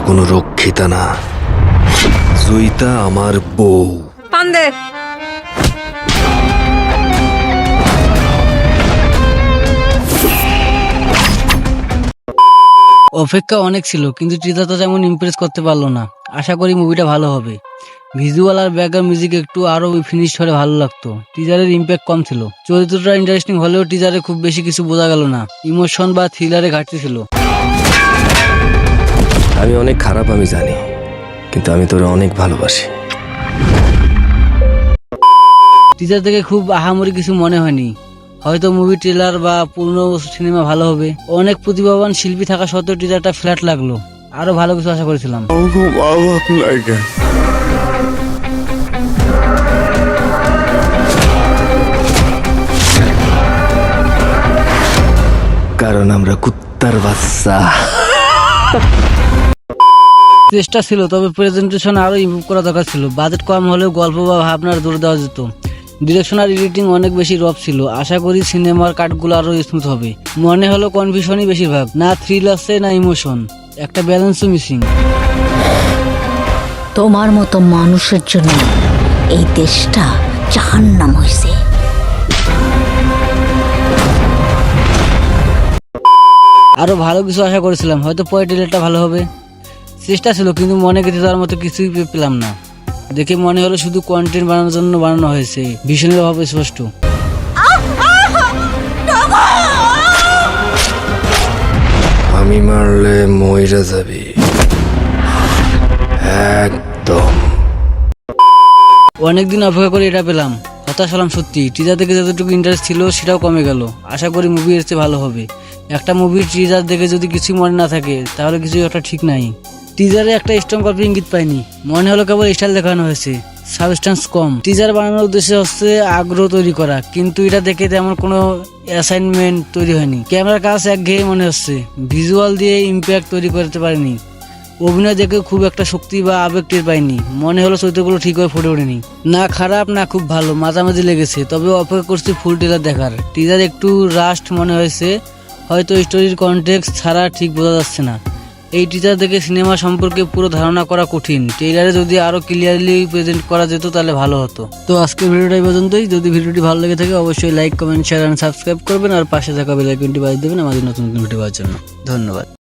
কোনো রক্ষিতা না, জয়িতা আমার বউ। পান্দে অপেক্ষা অনেক ছিল, কিন্তু টিজার তো তেমন ইমপ্রেস করতে পারলো না। আশা করি মুভিটা ভালো হবে। ভিজুয়াল আর ব্যাকগ্রাউন্ড মিউজিক একটু আরো ফিনিশ হলে ভালো লাগতো। টিজারের ইম্প্যাক্ট কম ছিল। চরিত্রটা ইন্টারেস্টিং হলেও টিজারে খুব বেশি কিছু বোঝা গেল না। ইমোশন বা থ্রিলারে ঘাটতি ছিল। আমি অনেক খারাপ, আমি জানি, কিন্তু আমি তোরে অনেক ভালোবাসি। টিজার থেকে খুব আহামরি কিছু মনে হয়নি। হয়তো মুভি ট্রেলার বা পুরনো সিনেমা ভালো হবে। অনেক প্রতিভাবান শিল্পী থাকা সত্ত্বেও টিজারটা ফ্ল্যাট লাগলো। আরো ভালো কিছু আশা করেছিলাম। কারণ আমরা কুত্তার বাচ্চা। চেষ্টা ছিল, তবে প্রেজেন্টেশন আরো ইমপ্রুভ করা দরকার ছিল। বাজেট কম হলেও গল্প বা ভাবনার জোরে দেওয়া যেত। ডিরেকশন আর এডিটিং অনেক বেশি রফ ছিল। আশা করি সিনেমার কাটগুলো আরো স্মুথ হবে। মনে হলো কনফিউশনই বেশিরভাগ, না থ্রিল আছে না ইমোশন, একটা ব্যালেন্সও মিসিং। তোমার মতো মানুষের জন্য এই দেশটা জাহান্নাম হয়েছে। আরো ভালো কিছু আশা করেছিলাম, হয়তো পরে ট্রেলারটা ভালো হবে। চেষ্টা ছিল, কিন্তু মনে গেঁথে দেওয়ার মতো কিছুই পেলাম না। দেখে মনে হলো শুধু কন্টেন্ট বানানোর জন্য বানানো হয়েছে। ভীষণের অভাব স্পষ্ট। আমি মারলে মইরা যাবি একদম। অনেকদিন অপেক্ষা করে এটা পেলাম, হতাশ হলাম সত্যি। টিজার দেখে যতটুকু ইন্টারেস্ট ছিল সেটাও কমে গেল। আশা করি মুভি এর চেয়ে ভালো হবে। একটা মুভির টিজার দেখে যদি কিছুই মনে না থাকে, তাহলে কিছু একটা ঠিক নাই। টিজারে একটা স্ট্রং গল্পের ইঙ্গিত পাইনি। মনে হলো কেবল স্টাইল দেখানো হয়েছে, সাবস্টেন্স কম। টিজার বানানোর উদ্দেশ্য হচ্ছে আগ্রহ তৈরি করা, কিন্তু এটা দেখে তেমন কোনো অ্যাসাইনমেন্ট তৈরি হয়নি। ক্যামেরার কাজ একঘেয়ে মনে হচ্ছে, ভিজুয়াল দিয়ে ইম্প্যাক্ট তৈরি করতে পারেনি। অভিনয় দেখে খুব একটা শক্তি বা আবেগ টের পাইনি। মনে হলো চরিত্রগুলো ঠিক হয়ে ফুটে ওঠেনি। না খারাপ না খুব ভালো, মাঝামাঝি লেগেছে। তবে অপেক্ষা করছি ফুল ট্রেলার দেখার। টিজার একটু রাস্ট মনে হয়েছে, হয়তো স্টোরির কনটেক্সট ছাড়া ঠিক বোঝা যাচ্ছে না। এই টিজার দেখে সিনেমা সম্পর্কে পুরো ধারণা করা কঠিন। ট্রেলারে যদি আরো ক্লিয়ারলি প্রেজেন্ট করা যেত তাহলে ভালো হতো। তো আজকের ভিডিওটা এই পর্যন্তই। যদি ভিডিওটি ভালো লেগে থাকে অবশ্যই like, comment, share and subscribe করবেন, আর পাশে থাকা বেল আইকনটি বাজিয়ে দেবেন আমাদের নতুন নতুন ভিডিও পাওয়ার জন্য। ধন্যবাদ।